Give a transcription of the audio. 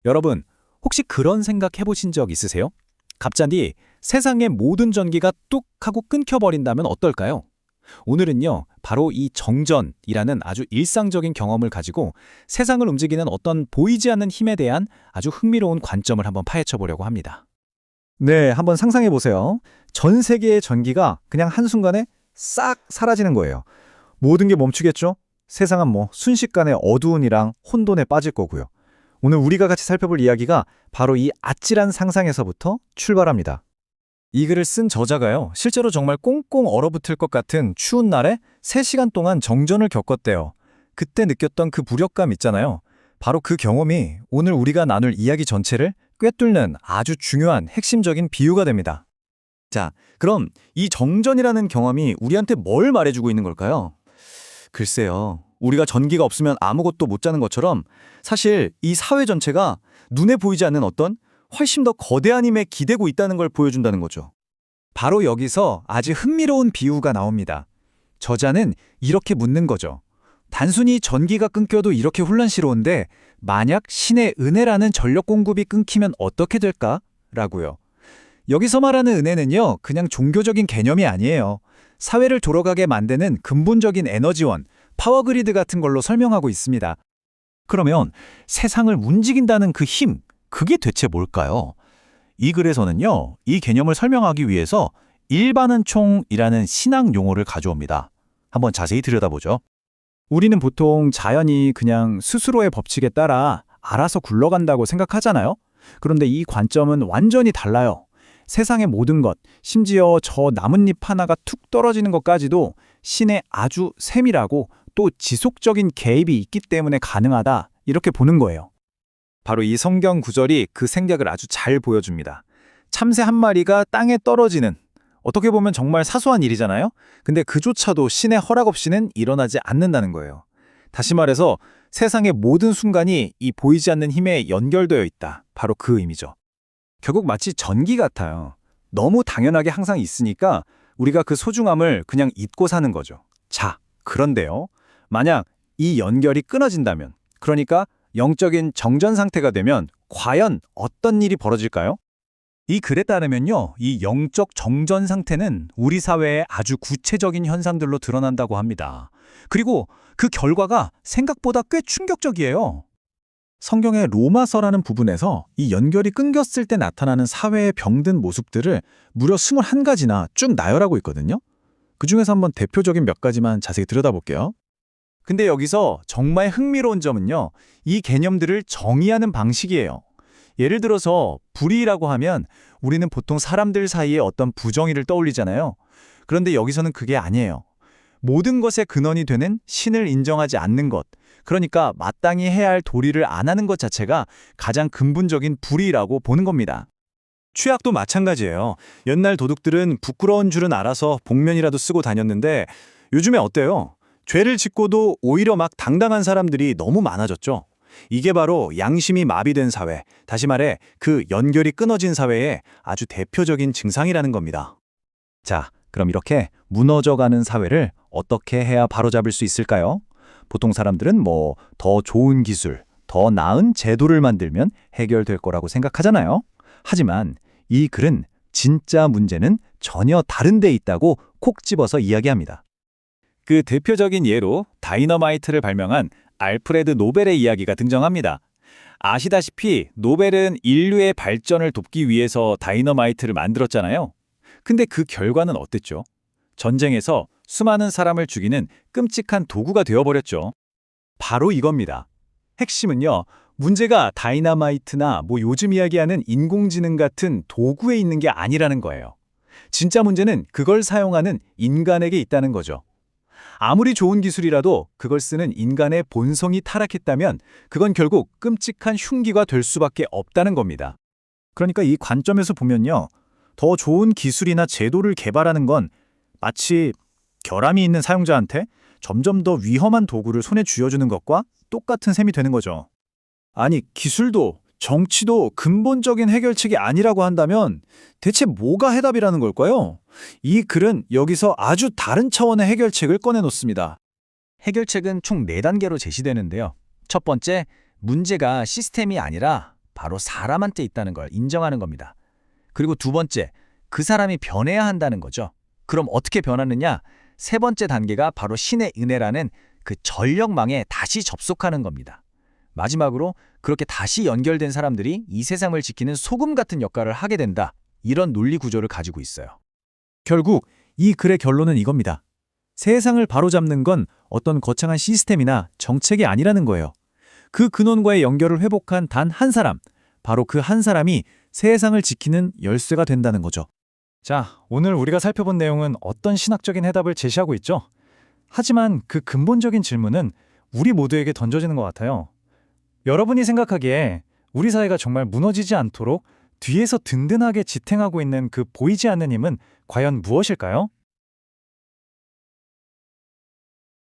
여러분, 혹시 그런 생각 해보신 적 있으세요? 갑자기 세상의 모든 전기가 뚝 하고 끊겨버린다면 어떨까요? 오늘은요, 바로 이 정전이라는 아주 일상적인 경험을 가지고 세상을 움직이는 어떤 보이지 않는 힘에 대한 아주 흥미로운 관점을 한번 파헤쳐 보려고 합니다. 네, 한번 상상해 보세요. 전 세계의 전기가 그냥 한순간에 싹 사라지는 거예요. 모든 게 멈추겠죠? 세상은 순식간에 어두운이랑 혼돈에 빠질 거고요. 오늘 우리가 같이 살펴볼 이야기가 바로 이 아찔한 상상에서부터 출발합니다. 이 글을 쓴 저자가요, 실제로 정말 꽁꽁 얼어붙을 것 같은 추운 날에 3시간 동안 정전을 겪었대요. 그때 느꼈던 그 무력감 있잖아요. 바로 그 경험이 오늘 우리가 나눌 이야기 전체를 꿰뚫는 아주 중요한 핵심적인 비유가 됩니다. 자, 그럼 이 정전이라는 경험이 우리한테 뭘 말해주고 있는 걸까요? 글쎄요, 우리가 전기가 없으면 아무것도 못 자는 것처럼 사실 이 사회 전체가 눈에 보이지 않는 어떤 훨씬 더 거대한 힘에 기대고 있다는 걸 보여준다는 거죠. 바로 여기서 아주 흥미로운 비유가 나옵니다. 저자는 이렇게 묻는 거죠. 단순히 전기가 끊겨도 이렇게 혼란스러운데 만약 신의 은혜라는 전력 공급이 끊기면 어떻게 될까? 라고요. 여기서 말하는 은혜는요, 그냥 종교적인 개념이 아니에요. 사회를 돌아가게 만드는 근본적인 에너지원, 파워그리드 같은 걸로 설명하고 있습니다. 그러면 세상을 움직인다는 그 힘, 그게 대체 뭘까요? 이 글에서는요, 이 개념을 설명하기 위해서 일반은총이라는 신앙 용어를 가져옵니다. 한번 자세히 들여다보죠. 우리는 보통 자연이 그냥 스스로의 법칙에 따라 알아서 굴러간다고 생각하잖아요. 그런데 이 관점은 완전히 달라요. 세상의 모든 것, 심지어 저 나뭇잎 하나가 툭 떨어지는 것까지도 신의 아주 세밀하고 또 지속적인 개입이 있기 때문에 가능하다, 이렇게 보는 거예요. 바로 이 성경 구절이 그 생각을 아주 잘 보여줍니다. 참새 한 마리가 땅에 떨어지는, 어떻게 보면 정말 사소한 일이잖아요? 근데 그조차도 신의 허락 없이는 일어나지 않는다는 거예요. 다시 말해서 세상의 모든 순간이 이 보이지 않는 힘에 연결되어 있다. 바로 그 의미죠. 결국 마치 전기 같아요. 너무 당연하게 항상 있으니까 우리가 그 소중함을 그냥 잊고 사는 거죠. 자, 그런데요. 만약 이 연결이 끊어진다면, 그러니까 영적인 정전 상태가 되면 과연 어떤 일이 벌어질까요? 이 글에 따르면요, 이 영적 정전 상태는 우리 사회의 아주 구체적인 현상들로 드러난다고 합니다. 그리고 그 결과가 생각보다 꽤 충격적이에요. 성경의 로마서라는 부분에서 이 연결이 끊겼을 때 나타나는 사회의 병든 모습들을 무려 21가지나 쭉 나열하고 있거든요. 그중에서 한번 대표적인 몇 가지만 자세히 들여다볼게요. 근데 여기서 정말 흥미로운 점은요, 이 개념들을 정의하는 방식이에요. 예를 들어서 불의라고 하면 우리는 보통 사람들 사이에 어떤 부정의를 떠올리잖아요. 그런데 여기서는 그게 아니에요. 모든 것의 근원이 되는 신을 인정하지 않는 것, 그러니까 마땅히 해야 할 도리를 안 하는 것 자체가 가장 근본적인 불의라고 보는 겁니다. 취약도 마찬가지예요. 옛날 도둑들은 부끄러운 줄은 알아서 복면이라도 쓰고 다녔는데 요즘에 어때요? 죄를 짓고도 오히려 막 당당한 사람들이 너무 많아졌죠. 이게 바로 양심이 마비된 사회, 다시 말해 그 연결이 끊어진 사회의 아주 대표적인 증상이라는 겁니다. 자, 그럼 이렇게 무너져가는 사회를 어떻게 해야 바로잡을 수 있을까요? 보통 사람들은 더 좋은 기술, 더 나은 제도를 만들면 해결될 거라고 생각하잖아요. 하지만 이 글은 진짜 문제는 전혀 다른 데 있다고 콕 집어서 이야기합니다. 그 대표적인 예로 다이너마이트를 발명한 알프레드 노벨의 이야기가 등장합니다. 아시다시피 노벨은 인류의 발전을 돕기 위해서 다이너마이트를 만들었잖아요. 근데 그 결과는 어땠죠? 전쟁에서 수많은 사람을 죽이는 끔찍한 도구가 되어버렸죠. 바로 이겁니다. 핵심은요, 문제가 다이너마이트나 요즘 이야기하는 인공지능 같은 도구에 있는 게 아니라는 거예요. 진짜 문제는 그걸 사용하는 인간에게 있다는 거죠. 아무리 좋은 기술이라도 그걸 쓰는 인간의 본성이 타락했다면 그건 결국 끔찍한 흉기가 될 수밖에 없다는 겁니다. 그러니까 이 관점에서 보면요, 더 좋은 기술이나 제도를 개발하는 건 마치 결함이 있는 사용자한테 점점 더 위험한 도구를 손에 쥐어주는 것과 똑같은 셈이 되는 거죠. 아니, 기술도 정치도 근본적인 해결책이 아니라고 한다면 대체 뭐가 해답이라는 걸까요? 이 글은 여기서 아주 다른 차원의 해결책을 꺼내놓습니다. 해결책은 총 4단계로 제시되는데요. 첫 번째, 문제가 시스템이 아니라 바로 사람한테 있다는 걸 인정하는 겁니다. 그리고 두 번째, 그 사람이 변해야 한다는 거죠. 그럼 어떻게 변하느냐? 세 번째 단계가 바로 신의 은혜라는 그 전력망에 다시 접속하는 겁니다. 마지막으로 그렇게 다시 연결된 사람들이 이 세상을 지키는 소금 같은 역할을 하게 된다. 이런 논리 구조를 가지고 있어요. 결국 이 글의 결론은 이겁니다. 세상을 바로잡는 건 어떤 거창한 시스템이나 정책이 아니라는 거예요. 그 근원과의 연결을 회복한 단 한 사람, 바로 그 한 사람이 세상을 지키는 열쇠가 된다는 거죠. 자, 오늘 우리가 살펴본 내용은 어떤 신학적인 해답을 제시하고 있죠? 하지만 그 근본적인 질문은 우리 모두에게 던져지는 것 같아요. 여러분이 생각하기에 우리 사회가 정말 무너지지 않도록 뒤에서 든든하게 지탱하고 있는 그 보이지 않는 힘은 과연 무엇일까요?